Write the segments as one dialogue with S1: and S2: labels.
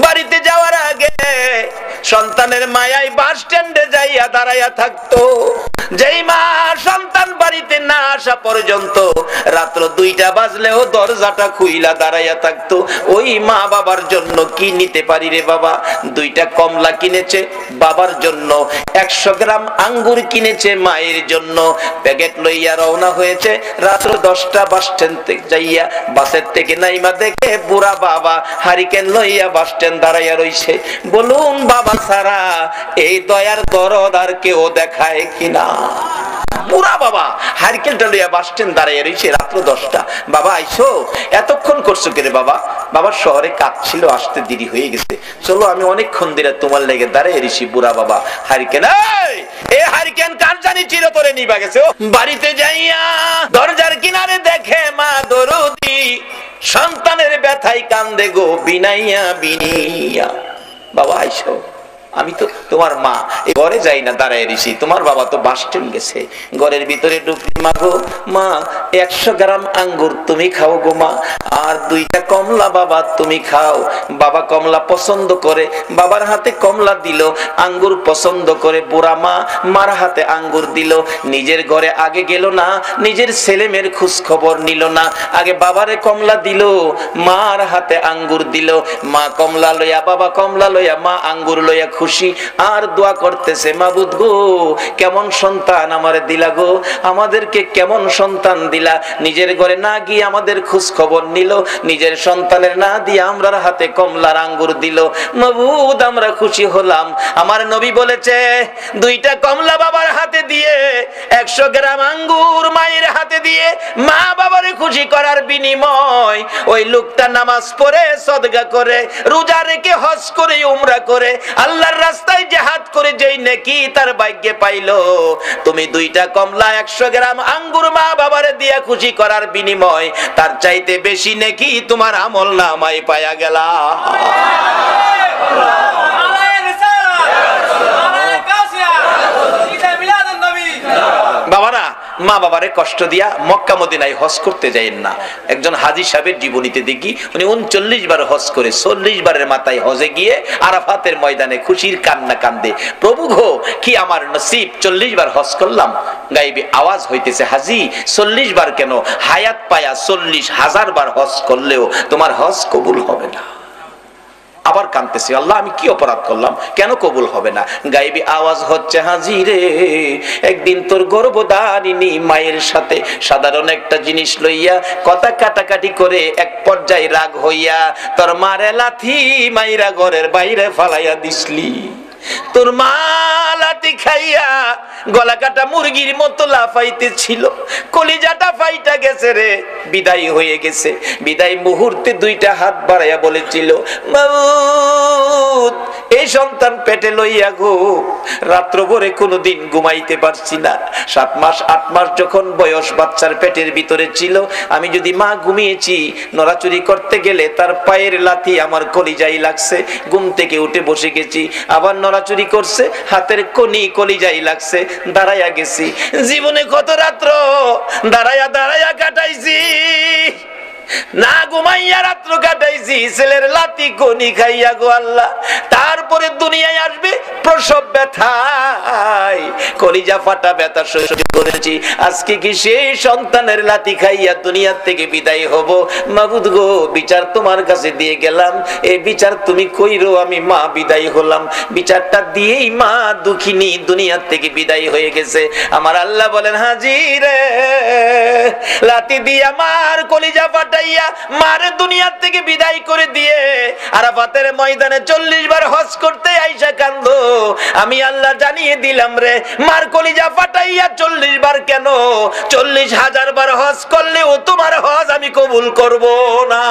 S1: বাড়িতে যাওয়ার আগে সন্তানের মায়ায় বাস স্ট্যান্ডে যাইয়া দাঁড়াইয়া থাকতো। যেই মা সন্তান বাড়িতে না আসা পর্যন্ত রাত্র 2টা বাজলেও দরজাটা খুইলা দাঁড়াইয়া থাকতো। ওই মা বাবার জন্য কি নিতে পারি রে বাবা? 2টা কমলা কিনেছে বাবার জন্য, 100 গ্রাম আঙ্গুর কিনেছে মায়ের জন্য। প্যাকেট লইয়া রওনা হয়েছে। রাত্র 10টা বাস স্ট্যান্ড থেকে যাইয়া বাসের থেকে নাইমা দেখে বুড়া বাবা হারিকেন লইয়া বাস স্ট্যান্ড দাঁড়াইয়া রইছে। বলুন বাবা ছাড়া এই দয়ার দরদ আর কেউ দেখায় কিনা? বুড়া বাবা হারিকেনটা লইয়া বাস স্ট্যান্ড দাঁড়াইয়া রইছে। রাত্র 10টা। বাবা আইসো, এতক্ষণ করছো কে রে বাবা? বাবা শহরে কাজ ছিল, আসতে দেরি হয়ে গেছে। চলো আমি অনেকক্ষণ ধরে তোমার লেগে দাঁড়িয়ে রইছি। বুড়া বাবা হারিকেন, এই হারিকেন কার জানি চিরতরে নিবা গেছে। বাড়িতে যাইয়া দরজার কিনারে দেখে মা দরদি সন্তানের ব্যথায় কান্দে গো বিনাইয়া বিনিয়া। বাবা আইসো, আমি তো তোমার মা, ঘরে যাই না দাঁড়ায় রইছি। তোমার বাবা তো বাস স্ট্যান্ড গেছে। ঘরের ভিতরে ঢুকি, মা গো মা 100 গ্রাম আঙ্গুর তুমি খাও গো মা, আর 2টা কমলা বাবা তুমি খাও। বাবা কমলা পছন্দ করে, বাবার হাতে কমলা দিল। আঙ্গুর পছন্দ করে বুড়া মা মার হাতে আঙ্গুর দিল। নিজের ঘরে আগে গেল না, নিজের ছেলে মেয়ের খোঁজ খবর নিল না। আগে বাবারে কমলা দিল, মার হাতে আঙ্গুর দিল। মা কমলা লইয়া, বাবা কমলা লইয়া, মা আঙ্গুর লইয়া খুশি আর দোয়া করতেছে, মাবুদ গো কেমন সন্তান আমারে দিলা গো, আমাদেরকে কেমন সন্তান দিলা। নিজের ঘরে না গিয়ে আমাদের খোঁজ খবর নিল, নিজের সন্তানের না দিয়ে আমরার হাতে কমলার আঙ্গুর দিল। মাবুদ আমরা খুশি হলাম। আমার নবী বলেছে 2টা কমলা বাবার হাতে দিয়ে 100 গ্রাম আঙ্গুর মায়ের হাতে দিয়ে মা বাবারে খুশি করার বিনিময় ওই লোকটা নামাজ পড়ে, সদকা করে, রোজা রেখে, হজ করে, উমরা করে, আল্লাহর রাস্তায় জিহাদ করে যেই নেকি তার ভাগ্যে পাইলো, তুমি 2টা কমলা 100 গ্রাম আঙ্গুর মা বাবারে দিয়া খুশি করার বিনিময় তার চাইতে বেশি নেকি তোমার আমল নামায় পায়া গেলা। বাবারা মা বাবারে কষ্ট দিয়া মক্কা মদিনায় হজ করতে যাইেন না। একজন হাজী সাহেবের জীবনীতে দেখি উনি 39 বার হজ করে 40 বারের মাথায় হজে গিয়ে আরাফাতের ময়দানে খুশির কান্না কান্দে, প্রভু গো কি আমার নসিব, 40 বার হজ করলাম। গায়েবে আওয়াজ হইতেছে, হাজী 40 বার কেন, হায়াত পায়া 40,000 বার হজ করলেও তোমার হজ কবুল হবে না। আবার কাঁদতেছি, আল্লাহ আমি কি অপরাধ করলাম, কেন কবুল হবে না? গায়েবী আওয়াজ হচ্ছে, হাজী রে একদিন তোর গর্ভধারিণী মায়ের সাথে সাধারণ একটা জিনিস লইয়া কথা কাটাকাটি করে এক পর্যায়ে রাগ হইয়া তোর মারে লাথি মাইরা ঘরের বাইরে ফালাইয়া দিসলি। তোর মা লাথি খাইয়া গলা কাটা মুরগির মতো লাফাইতে ছিল, কলিজাটা ফাইটা গেছে রে, বিদায় হয়ে গেছে। বিদায় মুহূর্তে 2টা হাত বাড়াইয়া বলেছিল, মাবুদ এই সন্তান পেটে লইয়া গো রাত্র ভরে কোনোদিন ঘুমাইতে পারছি না। 7 মাস 8 মাস যখন বয়স বাচ্চার পেটের ভিতরে ছিল, আমি যদি মা ঘুমিয়েছি নড়াচুরি করতে গেলে তার পায়ের লাথি আমার কলিজায় লাগছে, ঘুম থেকে উঠে বসে গেছি, আবার নড়াচুরি করছে হাতের কনি কলিজায় লাগছে, দাঁড়াইয়া গেছি। জীবনে কত রাত্র দাঁড়াইয়া দাঁড়াইয়া কাটাইছি, না ঘুমাইয়া রাত্র কাটাইছি, ছেলের লাথি কনি খাইয়া গো আল্লাহ। তারপরে দুনিয়ায় আসবে প্রসব ব্যথায় কলিজা ফাটা ব্যথা সহ্য করেছি, আজকে কি সেই সন্তানের লাথি খাইয়া দুনিয়ার থেকে বিদায় হব? মাবুদ গো বিচার তোমার কাছে দিয়ে গেলাম, এই বিচার তুমি কইরো, আমি মা বিদায় হলাম। বিচারটা দিয়েই মা দুঃখিনী দুনিয়ার থেকে বিদায় হয়ে গেছে। আমার আল্লাহ বলেন, হাজী রে লাথি দিয়া মার কলিজা ফাটাইয়া মারে দুনিয়ার থেকে বিদায় করে দিয়ে আরাফাতের ময়দানে 40 বার হজ করতে আইসা কান্দো, আমি আল্লাহ জানিয়ে দিলাম রে, মার কলিজা ফাটাইয়া 40 বার কেন, 40,000 বার হজ করলেও তোমার হজ আমি কবুল করব না।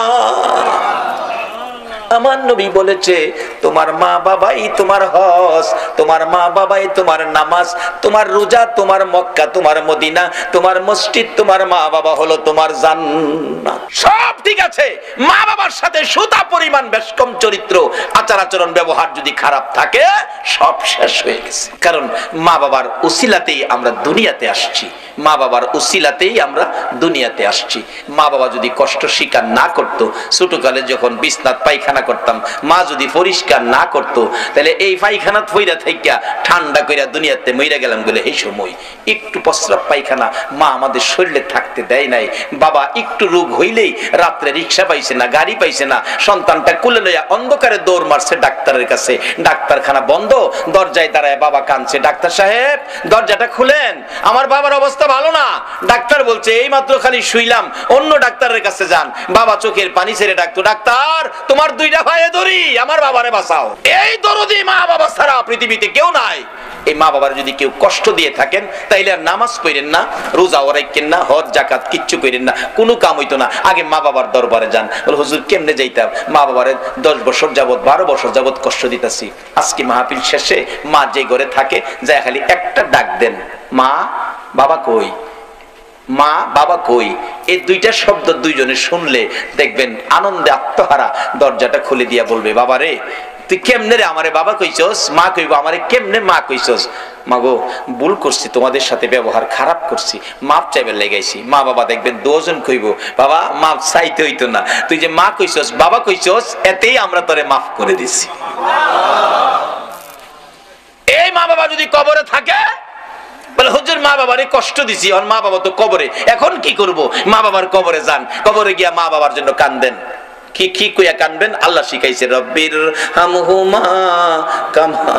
S1: আমার নবী বলেছে তোমার মা বাবাই তোমার হজ, তোমার মা বাবাই তোমার নামাজ, তোমার রোজা, তোমার মক্কা, তোমার মদিনা, তোমার মসজিদ, তোমার মা বাবা হলো তোমার জান্নাত। সব ঠিক আছে, মা বাবার সাথে সুতা পরিমাণ বেশকম চরিত্র, আচার আচরণ ব্যবহার যদি খারাপ থাকে সব শেষ হয়ে গেছে। কারণ মা বাবার উসিলাতেই আমরা দুনিয়াতে আসছি, মা বাবার উসিলাতেই আমরা দুনিয়াতে আসছি। মা বাবা যদি কষ্ট স্বীকার না করতো, ছোটকালে যখন বিছনাত পায়খানা করতাম, মা যদি পরিষ্কার না করতো, তাহলে এই পায়খানা ফইরা থাইকা ঠান্ডা কইরা দুনিয়াতে মইরা গেলাম বলে এই সময় একটু প্রস্রাব পায়খানা মা আমাদের শরীরে থাকতে দেয় নাই। বাবা একটু রোগ হইলেই রাত্রে রিক্সা পাইছে না, গাড়ি পাইছে না, সন্তানটা কোলে লইয়া অন্ধকারে দৌড় মারছে ডাক্তারের কাছে, ডাক্তারখানা বন্ধ, দরজায় দাঁড়ায় বাবা কাঁদছে, ডাক্তার সাহেব দরজাটা খুলেন, আমার বাবার অবস্থা ভালো না। ডাক্তার বলছে এই মাত্র খালি শুইলাম, অন্য ডাক্তারের কাছে যান। বাবা চোখের পানি ছেড়ে ডাকতো, ডাক্তার তোমার দুইটা ভাইয়ে ধরি, আমার বাবারে বাঁচাও। এই দরদি মা বাবা ছাড়া পৃথিবীতে কেউ নাই। এই মা বাবার যদি কেউ কষ্ট দিয়ে থাকেন তাইলে আর নামাজ পড়েন না, রোজাও রাখেন না, হজ জাকাত কিচ্ছু করেন না, কোনো কাম হইতো না। আগে মা বাবার দরবারে যান, বলে হুজুর কেমনে যাইতাম, মা বাবারে 10 বছর যাবত 12 বছর যাবত কষ্ট দিতেছি, আজকে মাহফিল শেষে মা যে ঘরে থাকে যায় খালি একটা ডাক দেন, মা বাবা কই, মা বাবা কই। এই দুইটা শব্দ দুইজনে শুনলে দেখবেন আনন্দে আত্মহারা দরজাটা খুলে দিয়া বলবে, বাবা রে তুই কেমনে রে আমারে বাবা কইছস, মা কইব আমারে কেমনে মা কইছস। মাগো ভুল করছি, তোমাদের সাথে ব্যবহার খারাপ করছি, মাপ চাইবে লেগাইছি। মা বাবা দেখবেন দুজন কইব, বাবা মাপ চাইতে হইতো না, তুই যে মা কইছস বাবা কইছস এতেই আমরা তোরে মাফ করে দিছি। এই মা বাবা যদি কবরে থাকে বলে হুজুর মা বাবারে কষ্ট দিছি, আর মা বাবা তো কবরে, এখন কি করব? মা বাবার কবরে যান, কবরে গিয়া মা বাবার জন্য কান্দেন। কি কি কইয়া কানবেন? আল্লাহ শিখাইছে, রব্বির হামহুমা কামা,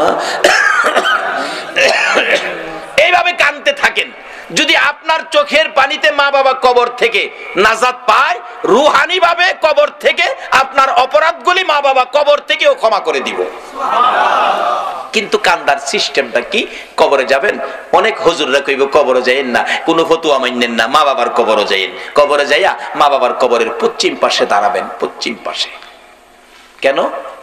S1: এইভাবে কানতে থাকেন। যদি আপনার চোখের পানিতে মা বাবা কবর থেকে নাজাত পায়, রুহানি ভাবে কবর থেকে আপনার অপরাধগুলি মা বাবা কবর থেকেও ক্ষমা করে দিব। কিন্তু কান্দার সিস্টেমটা কি? কবরে যাবেন, অনেক হুজুররা কইব কবরে যাইেন না, কোন ফতুয়া মানেন না, মা বাবার কবরে যাইেন। কবরে যাইয়া মা বাবার কবরের পশ্চিম পাশে দাঁড়াবেন, পশ্চিম পাশে। কেন?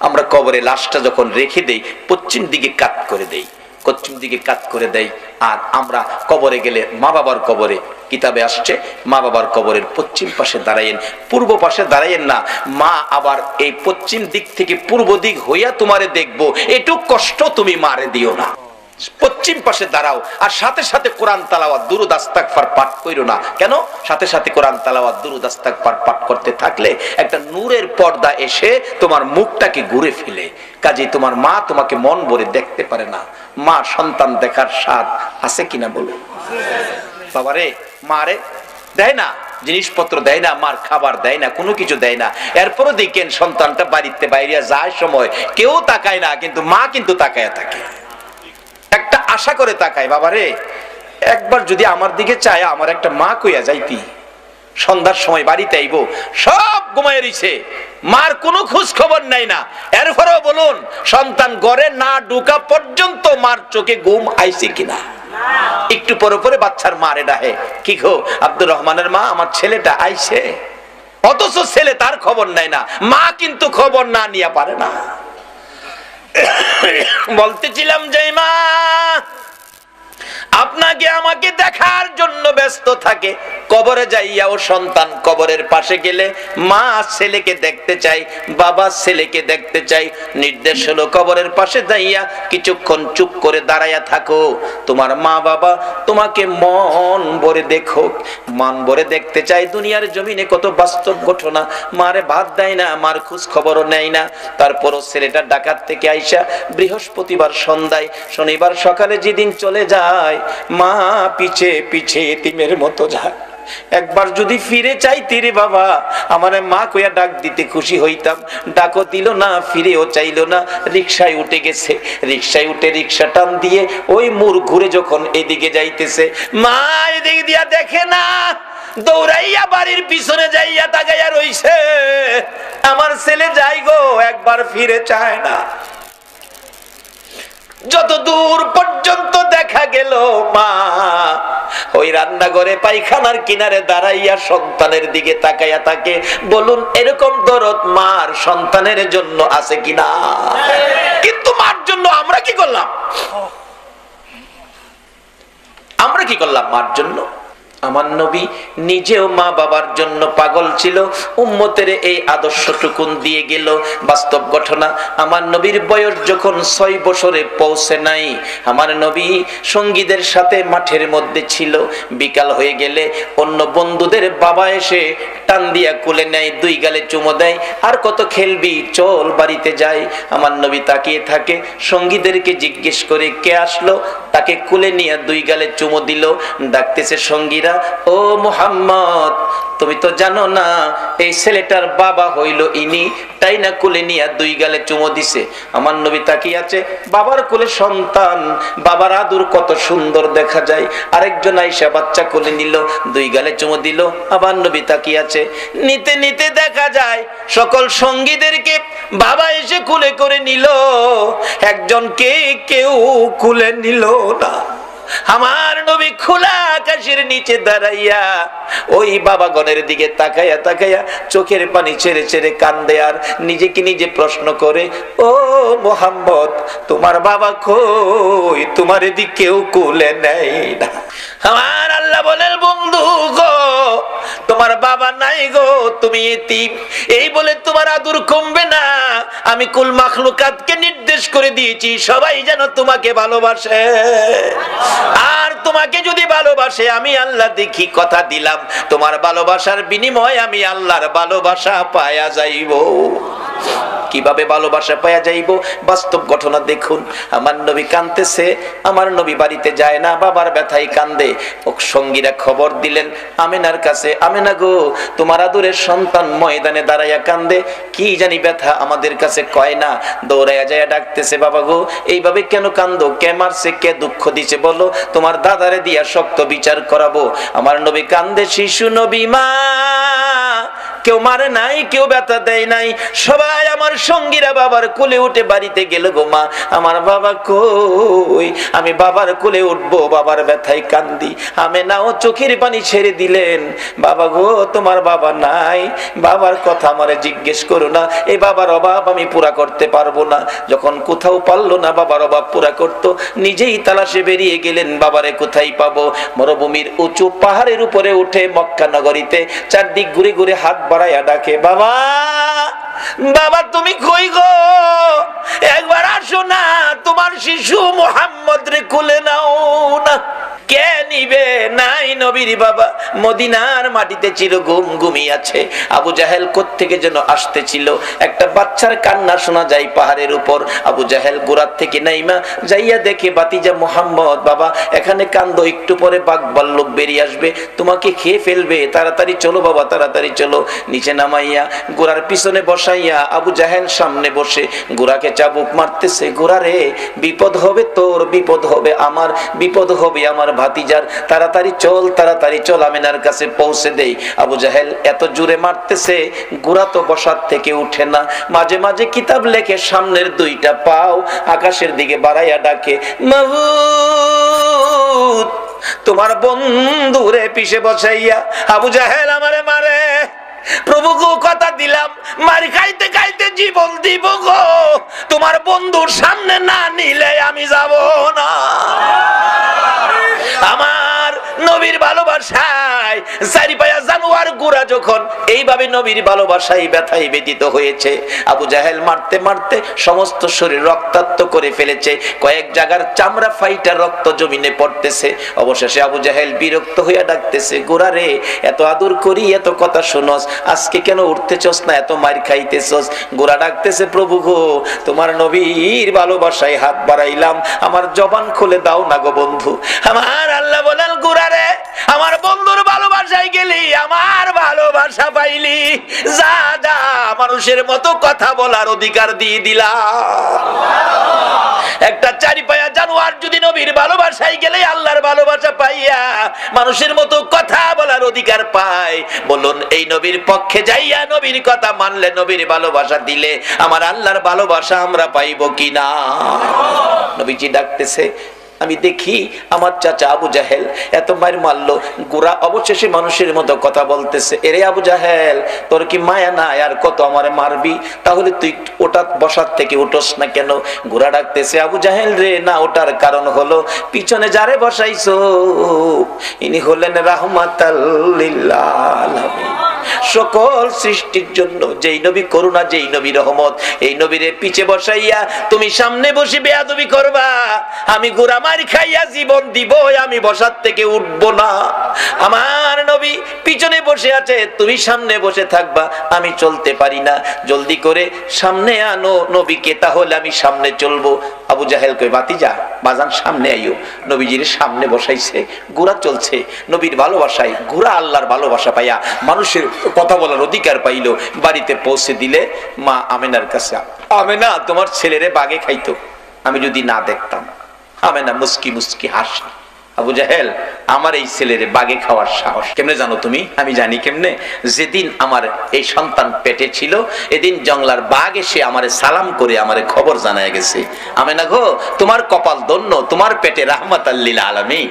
S1: আমরা কবরে লাশটা যখন রেখে দেই পশ্চিম দিকে কাত করে দেই, পশ্চিম দিকে কাত করে দেই। আর আমরা কবরে গেলে মা বাবার কবরে, কিতাবে আসছে মা বাবার কবরের পশ্চিম পাশে দাঁড়াইয়েন, পূর্ব পাশে দাঁড়াইয়েন না। মা আবার এই পশ্চিম দিক থেকে পূর্ব দিক হইয়া তোমারে দেখবো, একটু কষ্ট তুমি মারে দিও না। পশ্চিম পাশে দাঁড়াও, আর সাথে সাথে কোরআন তেলাওয়াত দুরূদ ইস্তিগফার পাঠ কইরো না। কেন? সাথে সাথে কোরআন তেলাওয়াত দুরূদ ইস্তিগফার পাঠ করতে থাকলে একটা নূরের পর্দা এসে তোমার মুখটাকে ঘুরে ফেলে, কাজেই তোমার মা তোমাকে মন ভরে দেখতে পারে না। মা সন্তান দেখার স্বাদ আছে কিনা বলো? বাবারে মারে দেয় না, জিনিসপত্র দেয় না, মার খাবার দেয় না, কোনো কিছু দেয় না। এরপরও দেখেন সন্তানটা বাড়িতে বাইরে যায় সময় কেউ তাকায় না, কিন্তু মা কিন্তু তাকায় থাকে, একটা আশা করে তাকায়। বাবারে একবার যদি আমার দিকে চায় আমার একটা মা কইয়া যাইতি। সন্ধ্যার সময় বাড়িতে আইব, সব ঘুমায় রইছে, মার কোনো খোঁজ খবর নাই না। এরপরেও বলুন, সন্তান ঘরে না ঢুকা পর্যন্ত মার চোখে ঘুম আইছে কিনা? একটু পরে পরে বাচ্চার মারে ডাহে, কি গো আব্দুর রহমানের মা, আমার ছেলেটা আইছে। অথচ ছেলে তার খবর নাই না, মা কিন্তু খবর না নিয়ে পারে না। বলতেছিলাম যে মা আপনাকে আমাকে দেখার জন্য ব্যস্ত থাকে, কবরে যাইয়াও সন্তান কবরের পাশে গেলে মা ছেলেকে দেখতে চাই, বাবা ছেলেকে দেখতে চাই। নির্দেশ হলো কবরের পাশে যাইয়া কিছুক্ষণ চুপ করে দাঁড়াইয়া থাকো, তোমার মা বাবা তোমাকে মন ভরে দেখো, মন ভরে দেখতে চাই। দুনিয়ার জমিনে কত বাস্তব ঘটনা, মারে ভাত দেয় না, মার খোঁজ খবরও নেয় না। তারপরও ছেলেটা ডাকাত থেকে আইসা বৃহস্পতিবার সন্ধ্যায়, শনিবার সকালে যেদিন চলে যায়, মা পিছে পিছে এতিমের মতো যায়। একবার যদি ফিরে চাইতি রে বাবা, আমারে মা কইয়া ডাক দিতে খুশি হইতাম। ডাকও দিল না, ফিরেও চাইলো না, রিকশায় উঠে গেছে। রিকশায় উঠে রিকশা টান দিয়ে ওই মোড় ঘুরে যখন এদিকে যাইতেছে, মা এদিকে দিয়া দেখে না, দৌড়াইয়া বাড়ির পিছনে যাইয়া তাকাইয়া রইছে। আমার ছেলে যাই গো, একবার ফিরে চায় না। যত দূর পর্যন্ত দেখা গেল মা ওই রান্নাঘরে পায়খানার কিনারে দাঁড়াইয়া সন্তানের দিকে তাকাইয়া থাকে। বলুন এরকম দরদ মার সন্তানের জন্য আছে কিনা? কিন্তু মার জন্য আমরা কি করলাম? আমরা কি করলাম মার জন্য? আমার নবী নিজেও মা বাবার জন্য পাগল ছিল, উম্মতের এই আদর্শটুকুন দিয়ে গেল। বাস্তব ঘটনা, আমার নবীর বয়স যখন 6 বছরে পৌঁছে নাই, আমার নবী সঙ্গীদের সাথে মাঠের মধ্যে ছিল। বিকাল হয়ে গেলে অন্য বন্ধুদের বাবা এসে টান দিয়া কোলে নেয়, 2 গালে চুমো দেয়, আর কত খেলবি, চল বাড়িতে যাই। আমার নবী তাকিয়ে থাকে, সঙ্গীদেরকে জিজ্ঞেস করে কে আসলো, তাকে কোলে নিয়ে 2 গালে চুমো দিল। ডাকতেছে সঙ্গীরা, ও মুহাম্মদ, তুমি তো জানো না এই ছেলেটার বাবা হইল ইনি, তাই না কোলে নিয়ে 2 গালে চুমো দিছে। আমার নবী তাকিয়ে আছে, বাবার কোলে সন্তান, বাবার আদর কত সুন্দর দেখা যায়। আরেকজন আইসা বাচ্চা কোলে নিল, 2 গালে চুমো দিল। আমার নবী তাকিয়ে আছে, নিতে নিতে দেখা যায় সকল সঙ্গীদেরকে বাবা এসে কোলে করে নিল, একজনকে কেউ কোলে নিল না। আমার নবী খোলা আকাশের নিচে দাঁড়াইয়া ওই বাবাগণের দিকে তাকাইয়া তাকাইয়া চোখের পানি ছেড়ে ছেড়ে কান্দে, আর নিজেকে নিজে প্রশ্ন করে, ও মুহাম্মদ, তোমার বাবা কই? তোমার এদিকে কেউ কোলে নেয় না। আমার আল্লাহ বলেন, বন্ধু গো, তোমার বাবা নাই গো, তুমি এতিম। এই বলে তোমার আদর কমবে না। আমি কুল মাখলুকাতকে নির্দেশ করে দিয়েছি সবাই যেন তোমাকে ভালোবাসে, আর তোমাকে যদি ভালোবাসে আমি আল্লাহ দেখি, কথা দিলাম তোমার ভালোবাসার বিনিময়ে আমি আল্লাহর ভালোবাসা পায়া যাইব। কিভাবে ভালোবাসা পাওয়া যাইব? বাস্তব ঘটনা দেখুন। আমার নবী কাঁদতেছে, আমার নবী বাড়িতে যায় না, বাবার ব্যথায় কান্দে। সঙ্গীরা খবর দিলেন আমেনার কাছে, আমেনা গো, তোমার আদরের সন্তান ময়দানে দাঁড়াইয়া কান্দে, কি জানি ব্যথা আমাদের কাছে কয় না। দৌড়াইয়া যায় ডাকতেছে, বাবা গো, এইভাবে কেন কান্দো? কে মারছে, কে দুঃখ দিছে বলো, তোমার দাদারে দিয়া শক্ত বিচার করাবো। আমার নবী কান্দে, শিশু নবী মা, কেউ মারে নাই, কেউ ব্যথা দেয় নাই, সবাই আমার সঙ্গীরা বাবার কোলে উঠে বাড়িতে গেল গো মা, আমার বাবা কই? আমি বাবার কোলে উঠবো, বাবার ব্যথায় কান্দি। আমি নাও চোখের পানি ছেড়ে দিলেন, বাবা গো, তোমার বাবা নাই, বাবার কথা আমারে জিজ্ঞেস করো না, এই বাবার অভাব আমি পুরা করতে পারবো না। যখন কোথাও পারলো না বাবার অভাব পুরা করতো, নিজেই তালাশে বেরিয়ে গেলেন, বাবারে কোথায় পাবো। মরুভূমির উঁচু পাহাড়ের উপরে উঠে মক্কা নগরীতে চারদিক ঘুরে ঘুরে হাত বাড়াইয়া ডাকে, বাবা, বাবা তুমি কই গো? একবার আসো না, তোমার শিশু মুহাম্মদ রে কোলে নাও না। কে নিবে? নাই নবীর বাবা মদিনার মাটিতে চির ঘুমিয়ে আছে। আবু জাহেল কোত্থেকে যেন আসতেছিল, একটা বাচ্চার কান্না শোনা যায় পাহাড়ের উপর। আবু জাহেল গোড়ার থেকে নাইমা যাইয়া দেখে বাতিজা মুহাম্মদ, বাবা এখানে কান্দো, একটু পরে বাঘ ভাল্লুক বেরিয়ে আসবে, তোমাকে খেয়ে ফেলবে, তাড়াতাড়ি চলো বাবা, তাড়াতাড়ি চলো। নিচে নামাইয়া গোড়ার পিছনে বসাইয়া আবু জাহেল সামনে বসে গোড়াকে চাবুক মারতেছে, গোড়া রে, বিপদ হবে তোর, বিপদ হবে আমার, বিপদ হবে আমার ভাতিজার, তাড়াতাড়ি চল, তাড়াতাড়ি চল, আমিনার কাছে পৌঁছে দেই। আবু জাহেল এত জোরে মারতেছে, গোড়া তো বসার থেকে উঠে না। মাঝে মাঝে কিতাব লেখে সামনের 2টা পাও আকাশের দিকে বাড়াইয়া ডাকে, মাবুদ, তোমার বন্ধুরে পিছে বসাইয়া আবু জাহেল আমারে মারে। প্রভু গো, কথা দিলাম মার খাইতে খাইতে জীবন দিব গো, তোমার বন্ধুর সামনে না নিলে আমি যাব না। আমার নবীর ভালোবাসায় চারি পায়া জানোয়ার গুড়া যখন এইভাবে নবীর ভালোবাসায় ব্যথায় বেদিত হয়েছে, আবু জাহেল মারতে মারতে সমস্ত শরীর রক্তাক্ত করে ফেলেছে, কয়েক জায়গার চামড়া ফাইটা রক্ত জমিনে পড়তেছে। অবশেষে আবু জাহেল বিরক্ত হইয়া ডাকতেছে, গোড়া রে, এত আদর করি, এত কথা শুনস, আজকে কেন উঠতেছস না, এত মার খাইতেছস? গোড়া ডাকতেছে, প্রভু গো, তোমার নবীর ভালোবাসায় হাত বাড়াইলাম, আমার জবান খুলে দাও না গো বন্ধু। আমার আল্লাহ বলেন, গোড়া রে, আমার বন্ধুর ভালোবাসায় গেলি, আমার ভালোবাসা পাইলি, যা যা, মানুষের মতো কথা বলার অধিকার দিয়ে দিলাম। একটা চারি পায়া জানোয়ার যদি নবীর ভালোবাসায় গেলে আল্লাহর ভালোবাসা পাইয়া মানুষের মতো কথা বলার অধিকার পায়, বলুন এই নবীর পক্ষে যাইয়া নবীর কথা মানলে, নবীর ভালোবাসা দিলে আমার আল্লাহর ভালোবাসা আমরা পাইব কিনা? নবীজি ডাকতেছে, আমি দেখি আমার চাচা আবু জাহেল এত মার মারলো, গোরা অবশেষে মানুষের মতো কথা বলতেছে, এরে আবু জাহেল তোর কি মায়া না, আর কত আমারে মারবি, তাহলে তুই ওটা বসার থেকে উঠোস না কেন? গোরা ডাকতেছে, আবু জাহেল রে, না ওটার কারণ হলো পিছনে যারে বসাইছো ইনি হলেন রাহমাতাল লিল আলামিন, সকল সৃষ্টির জন্য যেই নবী করুণা, যেই নবী রহমত, এই নবীরে পিছে বসাইয়া তুমি সামনে বসে বেয়াদবি করবা, আমি গোরা মার খাইয়া জীবন দিব, আমি বসার থেকে উঠবো না। আমার নবী পিছনে বসে আছে, তুমি সামনে বসে থাকবা, আমি চলতে পারি না, জলদি করে সামনে আনো নবীকে, তাহলে আমি সামনে চলবো। আবু জাহেল কই, বাতিজা বাজান সামনে আইও। নবীজির সামনে বসাইছে, গোরা চলছে নবীর ভালোবাসায়, গোরা আল্লাহর ভালোবাসা পাইয়া মানুষের কথা বলার অধিকার পাইল। বাড়িতে পৌঁছে দিলে মা আমেনার কাছে, আমেনা তোমার ছেলেরে বাগে খাইতো, আমি যদি না দেখতাম। আমেনা মুস্কি মুস্কি হাসি, আবু জাহেল আমার এই ছেলেরে বাগে খাওয়ার সাহস কেমনে জানো তুমি? আমি জানি কেমনে, যেদিন আমার এই সন্তান পেটে ছিল এদিন জংলার বাঘ এসে আমারে সালাম করে আমারে খবর জানায় গেছে। আমেনা গো, তোমার কপাল ধন্য, তোমার পেটে রাহমাতাল লিল আলামিন।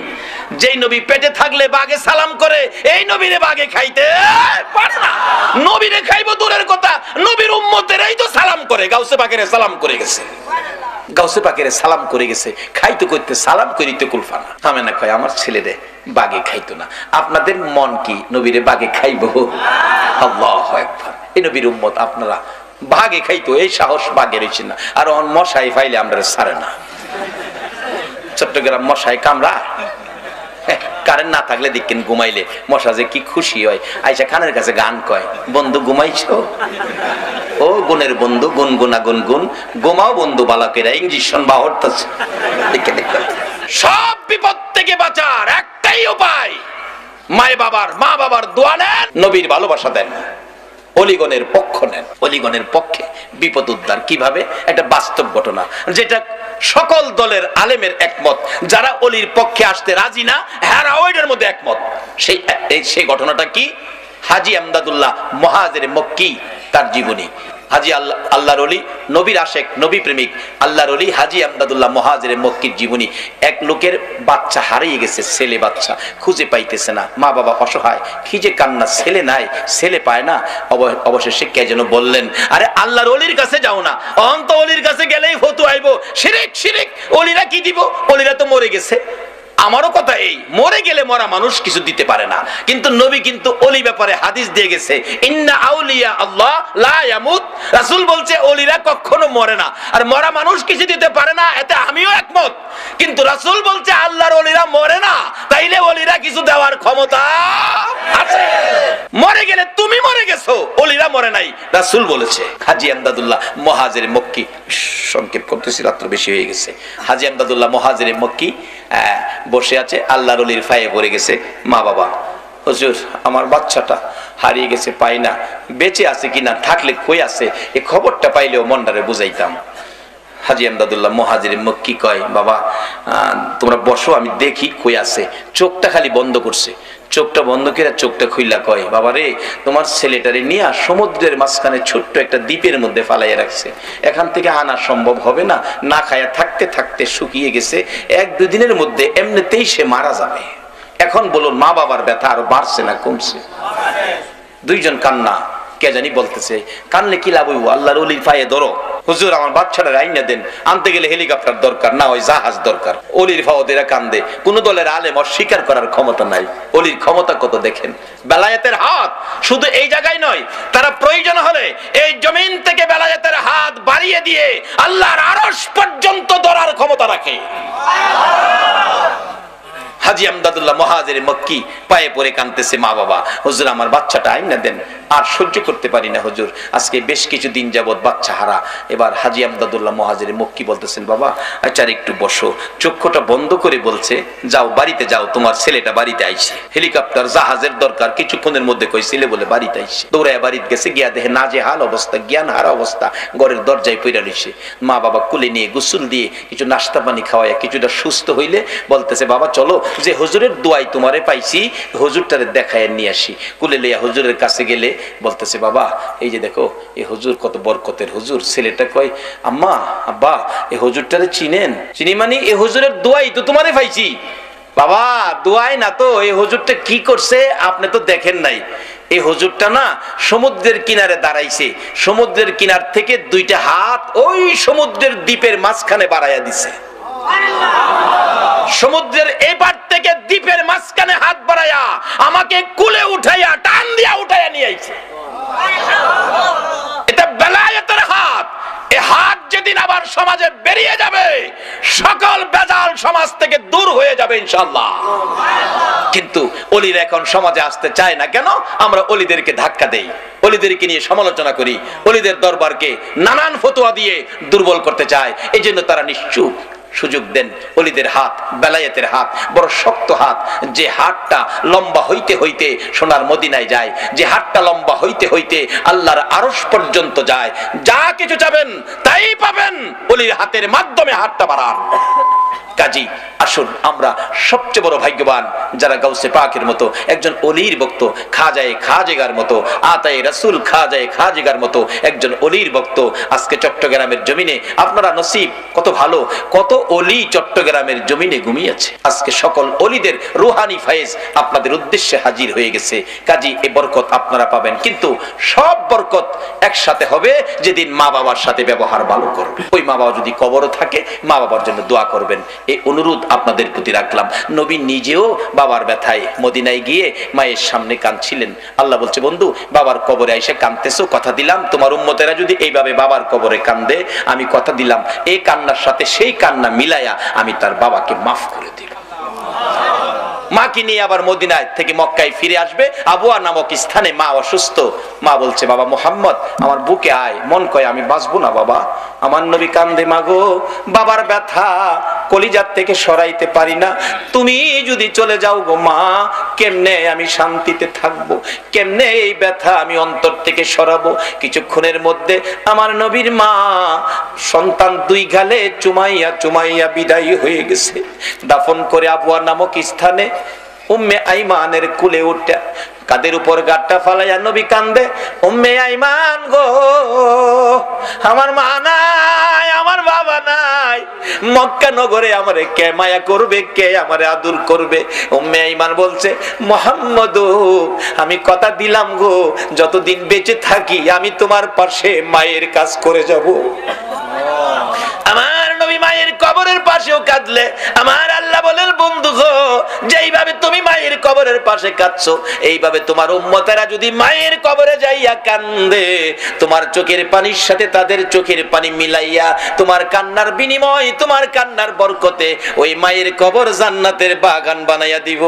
S1: যেই নবী পেটে থাকলে বাঘে সালাম করে, এই নবীরে বাঘে খাইতে পারে না। নবীরে খাইবো দূরের কথা, নবীর উম্মতেরাই তো সালাম করে, গাউসে পাকেরে সালাম করে গেছে, গাউসে পাকেরে সালাম করে গেছে, খাইতে করতে সালাম করিতে কুলফানা। আমেনা কয়, আমার ছেলেরে বাগে খাইতো না। আপনাদের মন কি নবীরে বাগে খাইবো? আল্লাহু আকবার। এই নবীর উম্মত আপনারা বাগে খাইতো, এই সাহস বাগে রয়েছে না। আর মশাই ফাইলে আমরা ছাড়ে না। চট্টগ্রাম মশাই কামড়া, কারেন্ট না থাকলে দেখেন ঘুমাইলে মশা যে কি খুশি হয়, আইসা খানের কাছে গান কয়, বন্ধু ঘুমাইছো? ও গুণের বন্ধু, গুনগুনা গুনগুন, গোমাও বন্ধু বালকেরা ইঞ্জেকশন বা হরতাছে। সব বিপদ থেকে বাঁচার একটাই উপায়, মা বাবার দোয়া নেন, নবীর ভালোবাসা দেন, অলিগণের পক্ষ নেন। অলিগণের পক্ষে বিপদ উদ্ধার কিভাবে? একটা বাস্তব ঘটনা, যেটা সকল দলের আলেমের একমত, যারা অলির পক্ষে আসতে রাজি না হেরা ওইটার মধ্যে একমত। সেই ঘটনাটা কি? হাজী আমদাদুল্লাহ মুহাজির মক্কি, তার জীবনী। হাজী আল্লাহর ওলি, নবীর আশেক, নবী প্রেমিক আল্লাহর ওলি হাজী আমদাদুল্লাহ মুহাজির মক্কির জীবনী। এক লোকের বাচ্চা হারিয়ে গেছে, ছেলে বাচ্চা খুঁজে পাইতেছে না, মা বাবা অসহায়, খিজে কান্না, ছেলে নাই, ছেলে পায় না। অবশেষে কে যেন বললেন, আরে আল্লাহর ওলির কাছে যাও না, অন্ত ওলির কাছে গেলেই ফতু আইবো, শিরিক শিরিক, ওলিরা কি দিব, ওলিরা তো মরে গেছে। আমারও কথা এই, মরে গেলে মরা মানুষ কিছু দিতে পারে না, কিন্তু নবী কিন্তু ওলি ব্যাপারে হাদিস দিয়ে গেছে, ইন্না আউলিয়া আল্লাহ লা ইয়ামুত। রাসূল বলছে ওলিরা কখনো মরে না, আর মরা মানুষ কিছু দিতে পারে না, এতে আমিও একমত। কিন্তু রাসূল বলছে আল্লাহর ওলিরা মরে না, তাইলে ওলিরা কিছু দেওয়ার ক্ষমতা আছে। মরে গেলে তুমি মরে গেছো, ওলিরা মরে নাই, রাসূল বলেছে। হাজী আমদাদুল্লাহ মুহাজির মক্কি, সংক্ষেপ করতেছি রাত্র বেশি হয়ে গেছে। হাজী আমদাদুল্লাহ মুহাজির মক্কি বসে আছে, আল্লাহর ওলির ফায়ে পড়ে গেছে। মা বাবা, হুজুর আমার বাচ্চাটা হারিয়ে গেছে, পাই না, বেঁচে আছে কিনা, থাকলে কই আছে, এই খবরটা পাইলেও মনটারে বুঝাইতাম। হাজী আমদাদুল্লাহ মুহাজির মক্কি কয়, বাবা তোমরা বসো, আমি দেখি কই আছে। চোখটা খালি বন্ধ করছে, চোখটা বন্ধ করে চোখটা খুইলা কয়, বাবা রে, তোমার ছেলেটারে নিয়ে সমুদ্রের মাঝখানে ছোট্ট একটা দ্বীপের মধ্যে ফালাইয়া রাখছে, এখান থেকে আনা সম্ভব হবে না, না খায়া থাকতে থাকতে শুকিয়ে গেছে, 1-2 দিনের মধ্যে এমনিতেই সে মারা যাবে। এখন বলুন, মা বাবার ব্যথা আরো বাড়ছে না কমছে? দুইজন কান্না, কে জানি বলতেছে, কানলে কি লাভ হইব, আল্লাহর ওলির পায়ে ধরো, হুজুর আমার বাচ্চাটা আইনা দেন, আনতে গেলে হেলিকপ্টার দরকার, না ওই জাহাজ দরকার। অলির ফাওয়াদেরা কান্দে, কোন দলের আলেম অস্বীকার করার ক্ষমতা নাই। অলির ক্ষমতা কত দেখেন, বেলায়েতের হাত শুধু এই জায়গায় নয়, তারা প্রয়োজন হলে এই জমিন থেকে বেলায়েতের হাত বাড়িয়ে দিয়ে আল্লাহর আরশ পর্যন্ত ধরার ক্ষমতা রাখে। হাজী আমদাদুল্লাহ মুহাজির মক্কি পায়ে পড়ে কাঁদতেছে, মা বাবা হুজুর আমার বাচ্চাটা আইনা দেন, আর সহ্য করতে পারি না হুজুর, আজকে বেশ কিছু দিন যাবত বাচ্চা হারা। এবার হাজী আমদাদুল্লাহ মুহাজির মক্কি বলতেছেন, বাবা আচ্ছা একটু বসো। চক্ষুটা বন্ধ করে বলছে, যাও বাড়িতে যাও, তোমার ছেলেটা বাড়িতে আইছে, হেলিকপ্টার জাহাজের দরকার, কিছুক্ষণের মধ্যে কই ছেলে বলে বাড়িতে আইছে। দৌড়ায় বাড়িতে গেছে, গিয়া দেখে নাজেহাল অবস্থা, জ্ঞান হারা অবস্থা, ঘরের দরজায় পইরা রইছে। মা বাবা কুলে নিয়ে গোসল দিয়ে কিছু নাস্তা পানি খাওয়াইয়া কিছুটা সুস্থ হইলে বলতেছে, বাবা চলো যে হুজুরের দোয়াই তোমারে পাইছি, হুজুরটারে দেখায় নিয়ে আসি। কুলে লইয়া হুজুরের কাছে গেলে বলতেছে, বাবা এই যে দেখো এই হুজুর কত বরকতের হুজুর। ছেলেটা কয়, আম্মা আব্বা এই হুজুরটারে চিনেন? চিনি মানে এই হুজুরের দোয়াই তো তোমারে পাইছি। বাবা দোয়াই না তো, এই হুজুরটা কি করছে আপনি তো দেখেন নাই। এই হুজুরটা না সমুদ্রের কিনারে দাঁড়াইছে, সমুদ্রের কিনার থেকে দুইটা হাত ওই সমুদ্রের দ্বীপের মাঝখানে বাড়াইয়া দিছে। সমুদ্রের এপার থেকে দ্বীপের মাঝখানে হাত বাড়াইয়া আমাকে কুলে উঠাইয়া টান দিয়া উঠাইয়া নিয়ে আইছে। এটা বেলায়েতের হাত। এই হাত যেদিন আবার সমাজে বেরিয়ে যাবে, সকল বেজাল সমাজ থেকে দূর হয়ে যাবে ইনশাআল্লাহ। কিন্তু অলিরা এখন সমাজে আসতে চায় না কেন? আমরা অলিদেরকে ধাক্কা দেই, অলিদেরকে নিয়ে সমালোচনা করি, অলিদের দরবারকে নানান ফতোয়া দিয়ে দুর্বল করতে চায়। এই জন্য তারা নিশ্চুপ সুযোগ দেন। অলিদের হাত বেলায়েতের হাত বড় শক্ত হাত, যে হাতটা লম্বা হইতে হইতে সোনার মদিনায় যায়, যে হাতটা লম্বা হইতে হইতে আল্লাহর আরশ পর্যন্ত যায়। যা কিছু চাবেন তাই পাবেন অলির হাতের মাধ্যমে। হাতটা বাড়ান। কাজী আসুন আমরা সবচেয়ে বড় ভাগ্যবান যারা গাউসে পাকের মতো একজন অলির ভক্ত, খাজায়ে খাজেগার মতো, আতায়ে রাসূল খাজায়ে খাজেগার মতো একজন অলির ভক্ত আজকে চট্টগ্রামের জমিনে। আপনারা নসিব কত ভালো, কত অলি চট্টগ্রামের জমিনে ঘুমিয়েছে। আজকে সকল অলিদের রুহানি ফায়েজ আপনাদের উদ্দেশ্যে হাজির হয়ে গেছে। কাজী এই বরকত আপনারা পাবেন, কিন্তু সব বরকত একসাথে হবে যেদিন মা বাবার সাথে ব্যবহার ভালো করবে। ওই মা বাবা যদি কবরও থাকে, মা বাবার জন্য দোয়া করবেন, এই অনুরোধ আপনাদের প্রতি রাখলাম। নবী নিজেও বাবার ব্যথায় মদিনায় গিয়ে মায়ের সামনে কাঁদছিলেন। আল্লাহ বলছে, বন্ধু বাবার কবরে এসে কাঁদতেছো, কথা দিলাম তোমার উম্মতেরা যদি এইভাবে বাবার কবরে কান্দে, আমি কথা দিলাম এই কান্নার সাথে সেই কান্না মিলায়া আমি তার বাবাকে মাফ করে দিব। মাকে নিয়ে আবার মদিনায় থেকে মক্কায় ফিরে আসবে। আবুয়া নামক স্থানে মা অসুস্থ। মা বলছে, বাবা মুহাম্মদ আমার বুকে আয়। মন কয় আমি বাঁচবো না বাবা। আমার নবী কান্দে, মাগো বাবার ব্যথা কলিজার থেকে সরাইতে পারি না, তুমি যদি চলে যাও গো মা, কেমনে আমি শান্তিতে থাকবো, কেমনে এই ব্যথা আমি অন্তর থেকে সরাবো। কিছুক্ষণের মধ্যে আমার নবীর মা সন্তান দুই গালে চুমাইয়া চুমাইয়া বিদায় হয়ে গেছে। দাফন করে আবুয়া নামক স্থানে উম্মে আইমানের কুলে উঠে কাদের উপর গাট্টা ফালাইয়া নবী কান্দে, উম্মে আইমান গো আমার মা নাই, আমার বাবা নাই, মক্কা নগরে আমারে কে মায়া করবে, কে আমারে আদর করবে। উম্মে আইমান বলছে, মুহাম্মদ আমি কথা দিলাম গো, যতদিন বেঁচে থাকি আমি তোমার পাশে মায়ের কাজ করে যাব। আমার নবী মায়ের কবরের পাশেও কাঁদলে আমার আল্লাহ বলেন, বন্ধু গো যেইভাবে তুমি মায়ের কবরের পাশে কাঁদছো, এইভাবে তোমার উম্মতেরা যদি মায়ের কবরে যাইয়া কান্দে, তোমার চোখের পানির সাথে তাদের চোখের পানি মিলাইয়া তোমার কান্নার বিনিময়, তোমার কান্নার বরকতে ওই মায়ের কবর জান্নাতের বাগান বানাইয়া দিব।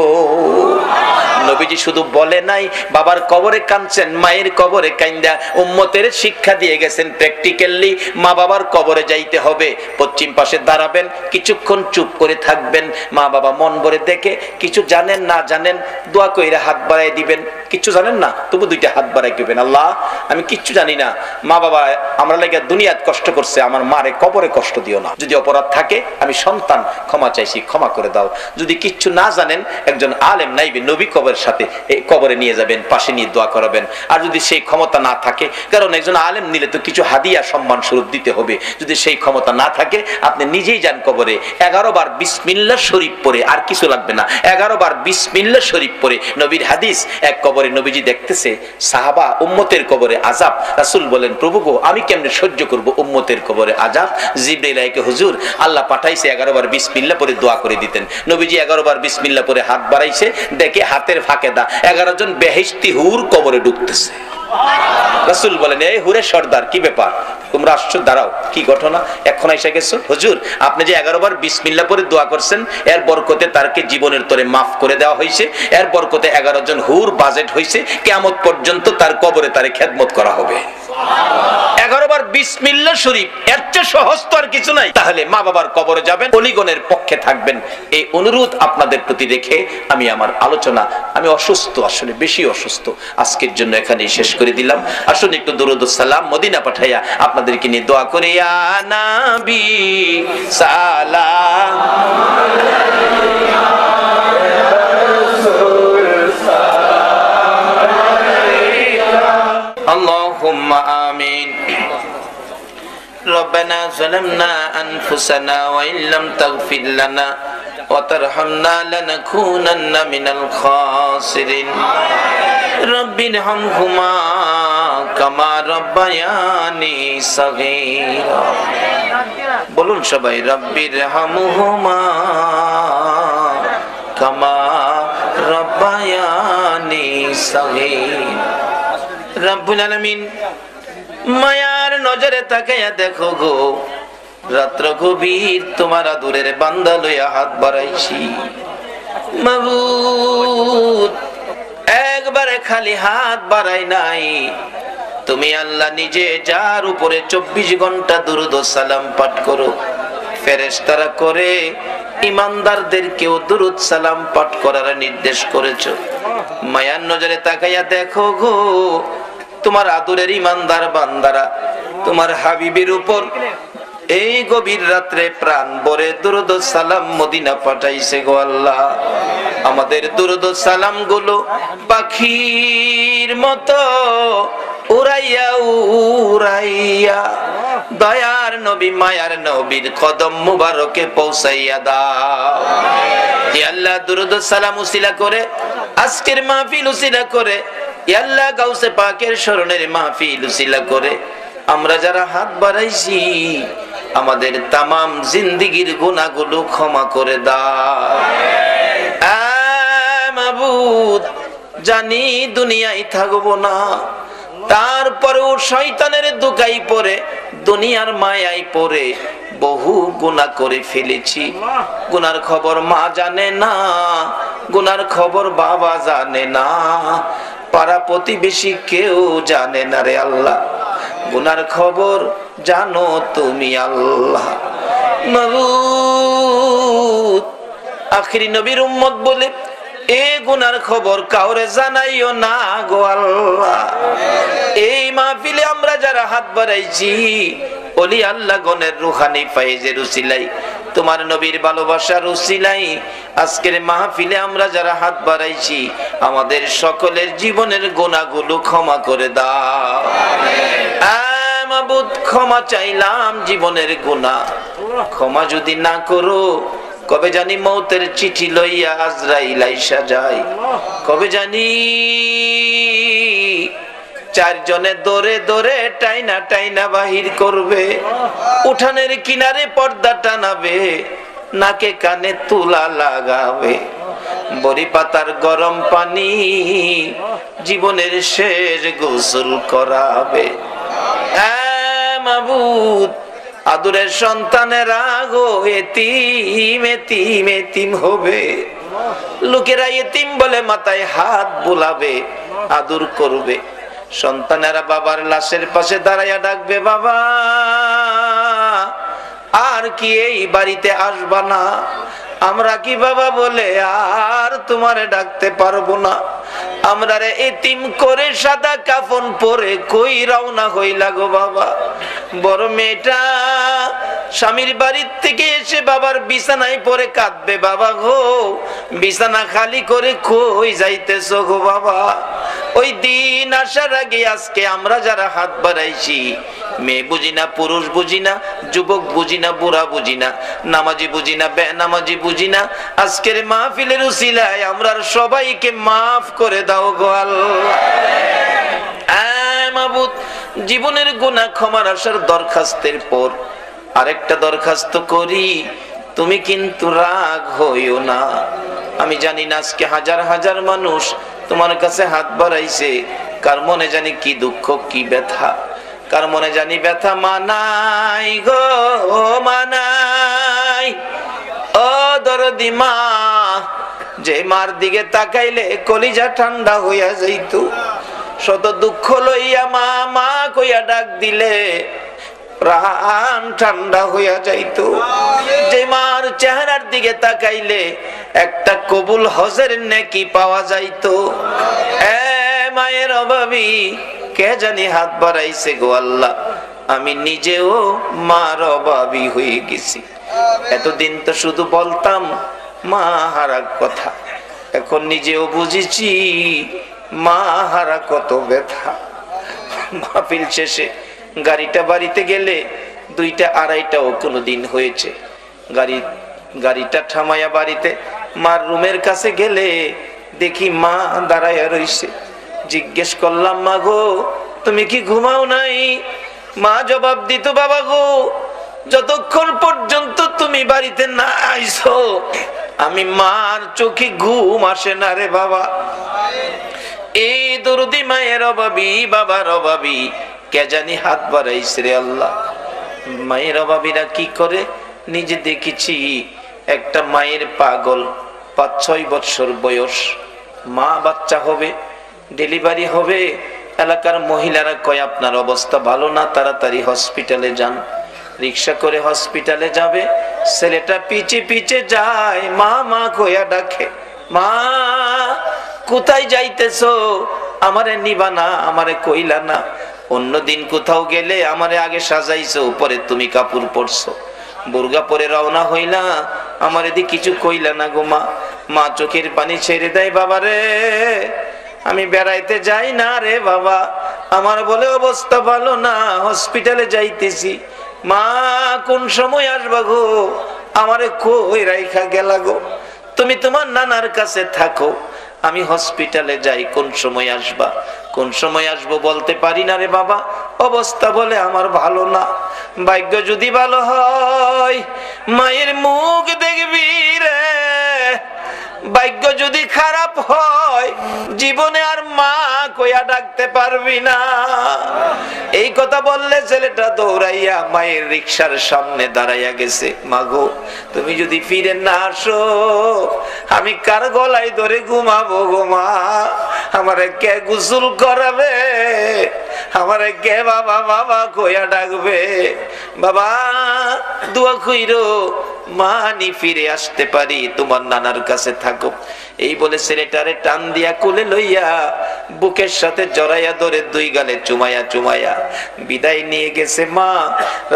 S1: নবীজি শুধু বলে নাই বাবার কবরে কাঁদছেন, মায়ের কবরে কান্দা উম্মতের শিক্ষা দিয়ে গেছেন প্র্যাকটিক্যালি। মা বাবার কবরে যাইতে হবে, পশ্চিম পাশে দাঁড়াবেন, কিছুক্ষণ চুপ করে থাকবেন, মা বাবা মন ভরে দেখে, কিছু জানেন না জানেন দোয়া কইরা হাত বাড়াই দিবেন, কিছু জানেন না তবু দুইটা হাত বাড়াই দিবেন, আল্লাহ আমি কিচ্ছু জানি না, মা বাবা আমরা লাগে দুনিয়াত কষ্ট করছে, আমার মারে কবরে কষ্ট দিও না, যদি অপরাধ থাকে আমি সন্তান ক্ষমা চাইছি, ক্ষমা করে দাও। যদি কিচ্ছু না জানেন একজন আলেম নাইবে নবী কবরের সাথে এই কবরে নিয়ে যাবেন, পাশে নিয়ে দোয়া করাবেন। আর যদি সেই ক্ষমতা না থাকে, কারণ একজন আলেম নিলে তো কিছু হাদিয়া সম্মান স্বরূপ দিতে হবে, যদি সেই ক্ষমতা না থাকে আপনি নিজেই যান কবরে, 11 বার বিসমিল্লাহ শরীফ পড়ে, আর কিছু লাগবে না, 11 বার বিসমিল্লাহ শরীফ পড়ে। নবীর হাদিস, এক কবরে নবীজি দেখতেছে সাহাবা উম্মতের কবরে আযাব, রাসূল বলেন প্রভু গো আমি কেমনে সহ্য করব উম্মতের কবরে আযাব। জিবরাইল আইকে হুজুর আল্লাহ পাঠাইছে 11 বার বিসমিল্লাহ পড়ে দোয়া করে দিতেন। নবীজি 11 বার বিসমিল্লাহ পড়ে হাত বাড়াইছে, দেখে হাতের ফাঁকে 11 জন বেহেশতি হুর কবরে ঢুকতেছে। রাসূল বলেন, এই হুরে সর্দার কি ব্যাপার, তোমরা আসছো, দাঁড়াও কি ঘটনা, এখন এসে গেছো? হুজুর আপনি যে 11 বার বিসমিল্লাহ পড়ে দোয়া করছেন, এর বরকতে তারকে জীবনের তরে মাফ করে দেওয়া হয়েছে, এর বরকতে 11 জন হুর বাজেট হয়েছে, কিয়ামত পর্যন্ত তার কবরে তারে খেদমত করা হবে। 11 বার বিসমিল্লাহ শরীফ, এর চেয়ে সহজ তো আর কিছু নাই। তাহলে মা বাবার কবরে যাবেন, অলিগণের পক্ষে থাকবেন, এই অনুরোধ আপনাদের প্রতি রেখে আমি আমার আলোচনা, আমি অসুস্থ, আসলে বেশি অসুস্থ, আজকের জন্য এখানেই শেষ করে দিলাম। আসুন একটু দুরূদ ও সালাম মদিনা পাঠাইয়া আপনাদেরকে নিয়ে দোয়া করে, ইয়া নবী সালাম আলাইকা। ربنا ظلمنا أنفسنا وإن لم تغفر لنا وترحمنا لنكونن من الخاسرين رب ارحمهما كما ربياني صغيرا বলুন সবাই রব্বির হামহুমা কামা রব্বায়ানি সগীর। রব্বুল আলামিন মায়ার নজরে তাকায়া দেখো গো, রাত্র গভীর তোমার আদরের বান্দা লইয়া হাত বাড়াইছি মাবুদ, একবারে খালি হাত বাড়াই নাই। তুমি আল্লাহ নিজে যার উপরে 24 ঘন্টা দুরূদ ও সালাম পাঠ করো, ফেরেশতারা করে ইমানদারদেরকেও দুরূদ সালাম পাঠ করার নির্দেশ করেছো। মায়ার নজরে তাকাইয়া দেখো গো, তোমার আদরের ইমানদার বান্দারা তোমার হাবিবের উপর এই গভীর রাত্রে প্রাণ ভরে দুরূদ ও সালাম মদিনা পাঠাইছে গো আল্লাহ। আমাদের দুরূদ ও সালাম গুলো পাখির মতো উড়াইয়া উড়াইয়া দয়ার নবী মায়ার নবীর কদম মুবারকে পৌঁছাইয়া দাও। ইয়া আল্লাহ দুরূদ ও সালাম উসিলা করে আজকের মাহফিল উসিলা করে, ইয়া আল্লাহ গাউসে পাকের শরণের মাহফিল উসিলা করে আমরা যারা হাত বাড়াইছি আমাদের তামাম জিন্দেগীর গুনাহগুলো ক্ষমা করে দাও। মাবুদ জানি দুনিয়ায় থাকবো না, তারপরেও শয়তানের দুকাই পড়ে দুনিয়ার মায়ায় পড়ে বহু গুনাহ করে ফেলেছি। গুনার খবর মা জানে না, গুনার খবর বাবা জানে না, পাড়া প্রতিবেশী কেউ জানে না রে আল্লাহ। গুনার খবর জানো তুমি আল্লাহ। মাবুদ আখিরি নবীর উম্মত বলে এ গুনার খবর কাউরে জানাইও না গো আল্লাহ। এই মাহফিলে আমরা যারা হাত বাড়াইছি ওলি আল্লাহ গণের রুহানি ফায়েজের উসিলাই, তোমার নবীর ভালোবাসার উসিলাই আজকের মাহফিলে আমরা যারা হাত বাড়াইছি আমাদের সকলের জীবনের গুনাহগুলো ক্ষমা করে দাও। মাবুদ ক্ষমা চাইলাম জীবনের গুনাহ, ক্ষমা যদি না করো কবে জানি মৌতের চিঠি লইয়া আজরাইল আইসা যায়, কবে জানি চারজনে দৌড়ে দৌড়ে টাইনা টাইনা বাহির করবে, উঠানের কিনারে পর্দা টানাবে, নাকে কানে তুলা লাগাবে, বড়ি পাতার গরম পানি জীবনের শেষ গোসল করাবে। মাবুদ আদরের সন্তানেরা গো এতিম এতিম এতিম হবে, লোকেরা এতিম বলে মাথায় হাত বুলাবে, আদর করবে। সন্তানেরা বাবার লাশের পাশে দাঁড়াইয়া ডাকবে, বাবা আর কি এই বাড়িতে আসবা না? আমরা কি বাবা বলে আর তোমারে ডাকতে পারবো না? আমরা রে এতিম করে সাদা কাফন পরে কই রওনা হইলা গো বাবা। বড় মেয়েটা স্বামীর বাড়ির থেকে এসে বাবার বিছানায় পরে কাঁদবে, বাবা গো বিছানা খালি করে কই যাইতেছো গো বাবা? ওই দিন আসার আগে আজকে আমরা যারা হাত বাড়াইছি, মেয়ে বুঝি না, পুরুষ বুঝি না, যুবক বুঝি না, বুড়া বুঝি না, নামাজি বুঝি না, বেনামাজি বুঝি না, আজকের মাহফিলের উসিলায় আমরা সবাইকে মাফ করে দাও গো আল্লাহ। মাবুদ জীবনের গুনাহ ক্ষমার আসার দরখাস্তের পর আরেকটা দরখাস্ত করি, তুমি কিন্তু রাগ হইও না। আমি জানি না আজকে হাজার হাজার মানুষ তোমার কাছে হাত বাড়াইছে, কার মনে জানি কি দুঃখ কি ব্যথা, কার মনে জানি ব্যথা মানাই গো মানাই। ও দরদি মা, যে মার দিকে তাকাইলে কলিজা ঠান্ডা হইয়া যাইতো, শত দুঃখ লইয়া মা মা কইয়া ডাক দিলে প্রাণ ঠান্ডা হইয়া যাইতো, যে মার চেহারার দিকে তাকাইলে একটা কবুল হজের নেকি পাওয়া যাইতো। মায়ের অভাবী কে জানি হাত বাড়াইছে গো আল্লাহ, আমি নিজেও মার অভাবী হয়ে গেছি। এতদিন তো শুধু বলতাম মা হারা কথা, এখন নিজেও বুঝেছি মা হারা কত ব্যথা। মাহফিল শেষে গাড়িটা বাড়িতে গেলে 2টা 2:30টাও কোনোদিন হয়েছে। গাড়িটা থামাইয়া বাড়িতে মার রুমের কাছে গেলে দেখি মা দাঁড়াইয়া রইছে। জিজ্ঞেস করলাম, মা গো তুমি কি ঘুমাও নাই? মা জবাব দিত, বাবা গো যতক্ষণ পর্যন্ত তুমি বাড়িতে না আইছো আমি মার চোখে ঘুম আসে না রে বাবা। এই দরদি মায়ের অভাবী, বাবার অভাবী কে জানি হাত বাড়াইছে রে আল্লাহ। মায়ের অভাবীরা কি করে নিজে দেখেছি। একটা মায়ের পাগল, 5-6 বছর বয়স, মা বাচ্চা হবে, ডেলিভারি হবে। এলাকার মহিলারা কয় আপনার অবস্থা ভালো না, তাড়াতাড়ি হসপিটালে যান। রিক্সা করে হসপিটালে যাবে, ছেলেটা পিছে পিছে যায়, মা মা কইয়া ডাকে, মা কোথায় যাইতেছো? আমারে নিবা না, আমারে কইলা না। অন্যদিন কোথাও গেলে আমারে আগে সাজাইছো, উপরে তুমি কাপড় পরছো, বুরগা পরে রওনা হইলা, আমার এদিকে কিছু কইলা না গো মা। মা চোখের পানি ছেড়ে দেয়, বাবারে আমি বেড়াইতে যাই না রে বাবা, আমার বলে অবস্থা ভালো না, হসপিটালে যাইতেছি। মা কোন সময় আসবা গো? আমারে কই রাইখা গেলা গো? তুমি তোমার নানার কাছে থাকো, আমি হসপিটালে যাই, কোন সময় আসবা? কোন সময় আসবো বলতে পারি না রে বাবা, অবস্থা বলে আমার ভালো না। ভাগ্য যদি ভালো হয় মায়ের মুখ দেখবি রে, ভাগ্য যদি খারাপ হয় জীবনে আর মা কইয়া ডাকতে পারবি না। এই কথা বললে ছেলেটা দৌড়াইয়া মায়ের রিকশার সামনে দাঁড়াইয়া গেছে। মাগো তুমি যদি ফিরে না আসো আমি কার গলায় ধরে ঘুমাবো গো মা? আমারে কে গোসল করাবে? আমারে কে বাবা বাবা কইয়া ডাকবে? বাবা দোয়া কইরো মা নি ফিরে আসতে পারি, তোমার নানার কাছে থাকো। এই বলে ছেলেটারে টান দিয়া কোলে লইয়া বুকের সাথে জড়াইয়া ধরে 2 গালে চুমাইয়া চুমাইয়া বিদায় নিয়ে গেছে মা।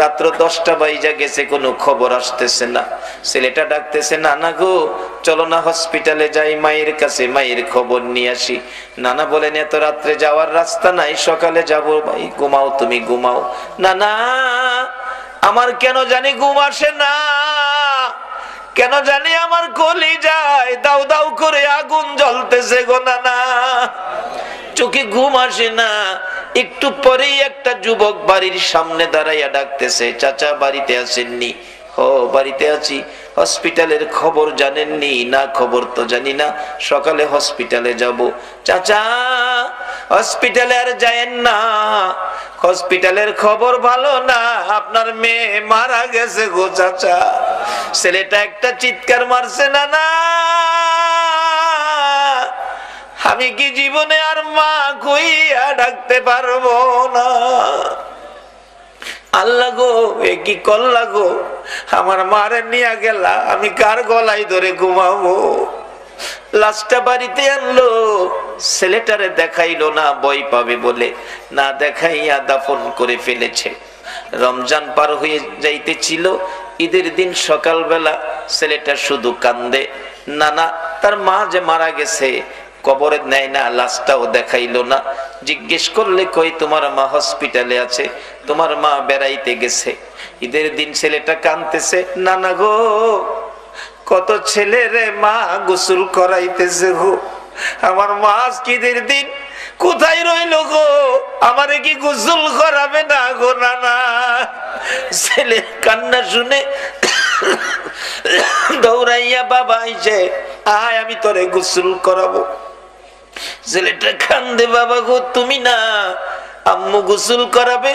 S1: রাত্র 10টা বাজে গেছে, কোনো খবর আসতেছে না। ছেলেটা ডাকতেছে, নানা গো চলো না হসপিটালে যাই, মায়ের কাছে মায়ের খবর নিয়ে আসি। নানা বলেন এত রাত্রে যাওয়ার রাস্তা নাই, সকালে যাবো। ভাই ঘুমাও, তুমি ঘুমাও। নানা আমার কেন জানি ঘুম আসে না, কেন জানি আমার কলি যায় দাউ দাউ করে আগুন জ্বলতেছে গো নানা, চোখে ঘুম আসে না। একটু পরেই একটা যুবক বাড়ির সামনে দাঁড়াইয়া ডাকতেছে, চাচা বাড়িতে আসেননি? ও বাড়িতে আছি। হসপিটালের খবর জানেননি? না খবর তো জানি না, সকালে হসপিটালে যাব। চাচা হসপিটালে আর যায়েন না, হসপিটালের খবর ভালো না, আপনার মেয়ে মারা গেছে গো চাচা। ছেলেটা একটা চিৎকার মারছে, না না আমি কি জীবনে আর মা কইয়া ডাকতে পারবো না? আল্লাহ গো এ কি করলা গো? আমার মারে নিয়ে গেলা, আমি কার গলায় ধরে ঘুমাবো? লাশটা বাড়িতে আনলো, ছেলেটারে দেখাইলো না, ভয় পাবে বলে না দেখাইয়া দাফন করে ফেলেছে। রমজান পার হয়ে যাইতেছিল, ঈদের দিন সকালবেলা ছেলেটা শুধু কান্দে, নানা তার মা যে মারা গেছে কবরে নেয় না, লাশটাও দেখাইলো না। জিজ্ঞেস করলে কই তোমার মা হসপিটালে আছে, তোমার মা বেড়াইতে গেছে। ঈদের দিন ছেলেটা কাঁদতেছে, নানা গো কত ছেলে রে মা গোসল করাইতেছে গো, আমার মা ঈদের দিন কোথায় রইল গো? আমারে কি গোসল করাবে না গো নানা? ছেলে কান্না শুনে দৌড়াইয়া বাবা আইছে, আয় আমি তোরে গোসল করাবো। ছেলেটা কান্দে, বাবা গো তুমি না, আম্মু গোসল করাবে,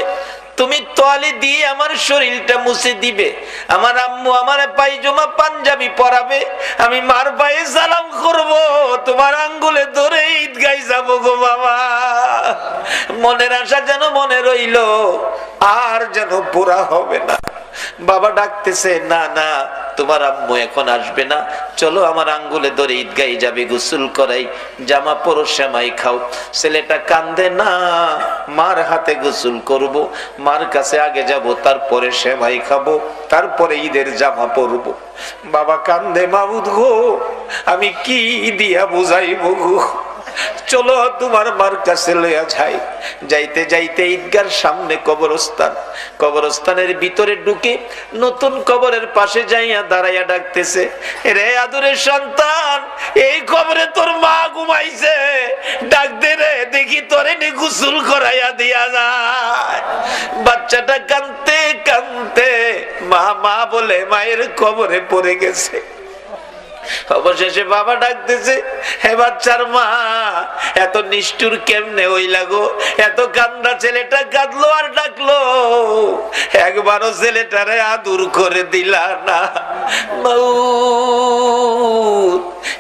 S1: তুমি তোয়ালে দিয়ে আমার শরীরটা মুছে দিবে, আমার আম্মু আমার পায়জামা পাঞ্জাবি পরাবে, আমি মার পায়ে সালাম করব, তোমার আঙ্গুলে ধরে ঈদগাহ যাব গো বাবা। মনের আশা যেন মনে রইল, আর যেন পুরা হবে না। বাবা ডাকতেছে, না না তোমার আম্মু এখন আসবে না, চলো আমার আঙ্গুলে ধরে ঈদগাহে যাবে, গোসল করাই, জামা পরো, সেমাই খাও। ছেলেটা কান্দে, না মার হাতে গোসল করব, মার কাছে আগে যাব, তারপরে সেমাই খাবো, তারপরে ঈদের জামা পরব। বাবা কান্দে, মাবুদ গো আমি কি দিয়া বুঝাইব গো? চলো তোমার মার কাছে লইয়া যাই। যাইতে যাইতে ঈদগার সামনে কবরস্থান, কবরস্থানের ভিতরে ঢুকে নতুন কবরের পাশে যাইয়া দাঁড়াইয়া ডাকতেছে, রে আদরের সন্তান, এই কবরে তোর মা ঘুমাইছে, ডাক দে রে, দেখি তোরে নি গোসল করাইয়া দিয়া যায়। বাচ্চাটা কাঁদতে কাঁদতে মা মা বলে মায়ের কবরে পড়ে গেছে। অবশেষে বাবা ডাকতেছে, হে বাচ্চার মা, এত নিষ্ঠুর কেমনে হইলা গো? এত কান্দা ছেলেটা কাঁদলো আর ডাকলো, একবারও ছেলেটারে আদর করে দিলা না।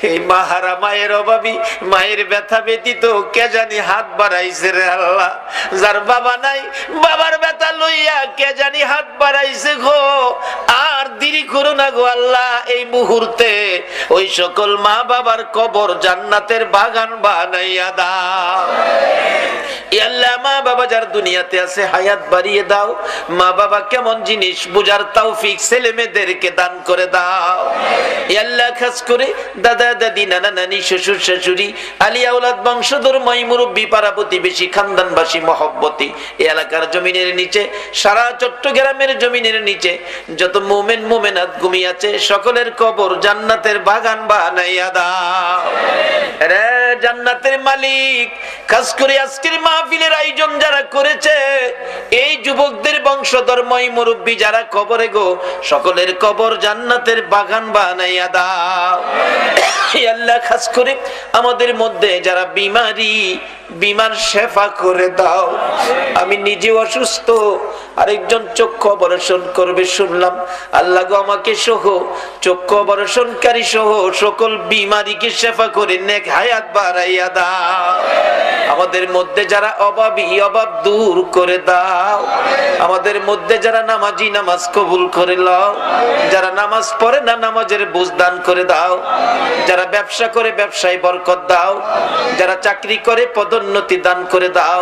S1: এই মাহারা মায়ের অভাবী, মায়ের ব্যথা ব্যতীত কে জানি হাত বাড়াইছে রে আল্লাহ। যার বাবা নাই, বাবার ব্যথা লইয়া কে জানি হাত বাড়াইছে গো। আর দেরি করো না গো আল্লাহ, এই মুহূর্তে ওই সকল মা বাবার কবর জান্নাতের বাগান বানাইয়া দাও। আল্লাহ, মা বাবা যার দুনিয়াতে আছে হায়াত বাড়িয়ে দাও। মা বাবা কেমন জিনিস বুঝার তৌফিক ছেলে মেয়েদেরকে দান করে দাও। আল্লাহ, খাস করে দাদা দাদি, নানা নানি, শ্বশুর শাশুড়ি, আলিয়া আওলাদ, বংশধর, মাই মুরব্বী, পাড়া প্রতিবেশী, খানদানবাসী, মহব্বতী, এই এলাকার জমিনের নিচে, সারা চট্টগ্রামের জমিনের নিচে যত মুমিন মুমিনাত ঘুমিয়ে আছে, সকলের কবর জান্নাতের বাগান বানাইয়া দাও। রে জান্নাতের মালিক, খাস করে আজকের মাহফিলের আয়োজন যারা করেছে, এই যুবকদের বংশধর, মাই মুরব্বী যারা কবরে গো, সকলের কবর জান্নাতের বাগান বানাইয়া দাও। আল্লাহ, খাস করে আমাদের মধ্যে যারা বিমারি, বিমার শেফা করে দাও। আমি নিজে অসুস্থ, আরেকজন চক্ষু অপারেশন করবে শুনলাম। আল্লাহ গো, আমাকে সহ চক্ষু অপারেশনকারী সহ সকল বিমারিকে শেফা করে নেক হায়াত বাড়াইয়া দাও। আমাদের মধ্যে যারা অভাবী, অভাব দূর করে দাও। আমাদের মধ্যে যারা নামাজি, নামাজ কবুল করে লও। যারা নামাজ পড়ে না, নামাজের বুঝ দান করে দাও। যারা ব্যবসা করে, ব্যবসায় বরকত দাও। যারা চাকরি করে, পদোন্নতি দান করে দাও।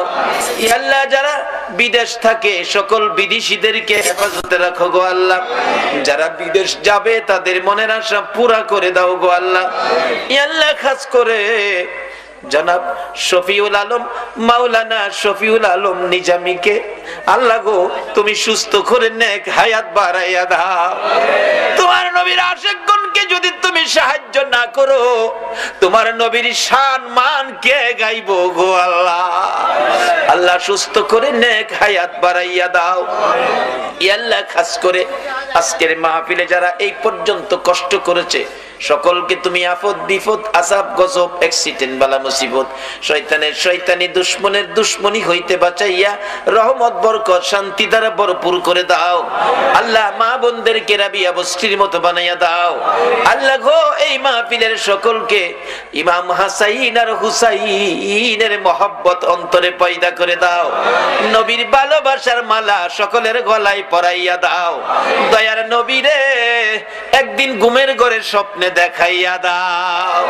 S1: ইয়া আল্লাহ, যারা বিদেশ থাকে, সকল বিদেশীদেরকে হেফাজতে রাখো গো আল্লাহ। যারা বিদেশ যাবে, তাদের মনের আশা পুরা করে দাও গো আল্লাহ। ইয়া আল্লাহ, খাস করে জনাব শফিউল আলম, মাওলানা শফিউল আলম নিজামীকে আল্লাহ গো, তুমি সুস্থ করে নেক হায়াত বাড়াইয়া দাও। তোমার নবীর আশিকগণকে যদি তুমি সাহায্য না করো, তোমার নবীর শান মান কে গাইবো গো আল্লাহ। আল্লাহ, সুস্থ করে নেক হায়াত বাড়াইয়া দাও। ইয়া আল্লাহ, খাস করে আজকের মাহফিলে যারা এই পর্যন্ত কষ্ট করেছে, সকলকে তুমি আফত বিপদ, আযাব গজব, অ্যাক্সিডেন্ট, বালা মুসিবত, শয়তানের শয়তানি, দুশমনের দুশমনি হইতে বাঁচাইয়া রহমত, বরকত, শান্তি দ্বারা ভরপুর করে দাও। আল্লাহ, মা বোনদেরকে রাবিয়া বস্তির মতো বানাইয়া দাও। আল্লাহ গো, এই মাহফিলের সকলকে ইমাম হাসাইন আর হুসাইনের মহব্বত অন্তরে পয়দা করে দাও। নবীর ভালোবাসার মালা সকলের গলায় পরাইয়া দাও। দয়ার নবীরে একদিন ঘুমের ঘরে স্বপ্নে দেখাইয়া দাও।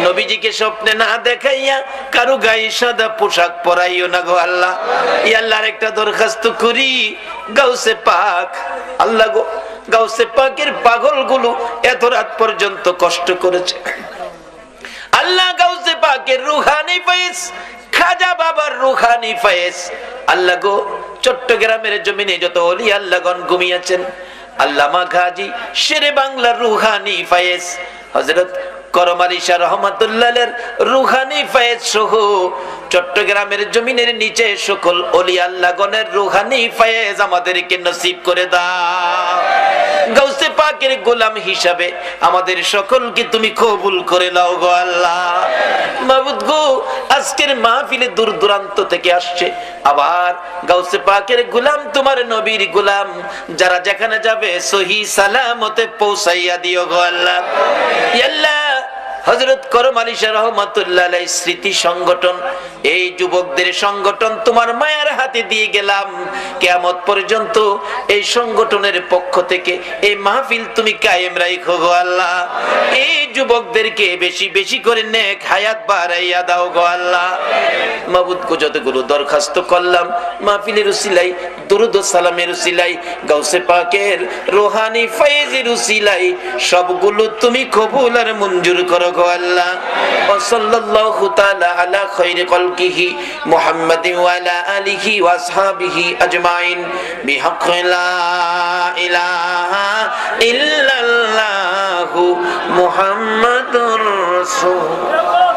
S1: নবীজিকে স্বপ্নে না দেখাইয়া কারো গায়ে সাদা পোশাক পরাইও না গো আল্লাহ। ইয়া আল্লাহর একটা দরখাস্ত করি, গাউসে পাক আল্লাহ গো, গাউসে পাকের পাগলগুলো এত রাত পর্যন্ত কষ্ট করেছে আল্লাহ। গাউসে পাকের রুহানি ফয়েজ, খাজা বাবার রুহানি ফয়েজ আল্লাহ গো, চট্টগ্রামের জমিনে যত ওলি আল্লাহগণ ঘুমিয়েছেন, আল্লামা গাজী শেরে বাংলার রুহানি ফয়েজ, হযরত করম আলী শাহ রহমাতুল্লাহের রুহানি ফয়েজ সহ চট্টগ্রামের জমিনের নিচে সকল ওলি আল্লাহগণের রুহানি ফয়েজ আমাদেরকে নসিব করে দাও। গাউসে পাকের গোলাম হিসাবে আমাদের সকলকে তুমি কবুল করে নাও গো আল্লাহ। মাবুদ গো, আজকের মাহফিলে দূর দূরান্ত থেকে আসছে, আবার গাউসে পাকের গোলাম, তোমার নবীর গোলাম, যারা যেখানে যাবে সহি সালামতে পৌঁছাইয়া দিও গো আল্লাহ। ইয়া আল্লাহ, হযরত করম আলী শাহ রহমাতুল্লাহ আলাইহির স্মৃতি সংগঠন, এই যুবকদের সংগঠন তোমার মায়ের হাতে দিয়ে গেলাম। কিয়ামত পর্যন্ত এই সংগঠনের পক্ষ থেকে এই মাহফিল তুমি কায়েম রাখো গো আল্লাহ। এই যুবকদেরকে বেশি বেশি করে নেক হায়াত বাড়াইয়া দাও গো আল্লাহ। মাবুদ গো, যতগুলো দরখাস্ত করলাম মাহফিলের উসিলাই, দুরূদ ও সালামের উসিলাই, গাউসে পাকের রুহানি ফয়েজের উসিলাই, সবগুলো তুমি কবুল আর মঞ্জুর করো গো আল্লাহ। ওয়া সাল্লাল্লাহু তাআলা আলা খায়রি খালকিহি মুহাম্মাদিন ওয়া আলা আলিহি ওয়া আসহাবিহি আজমাইন বিহাক্কি লা ইলাহা ইল্লাল্লাহু মুহাম্মাদুর রাসূলুল্লাহ।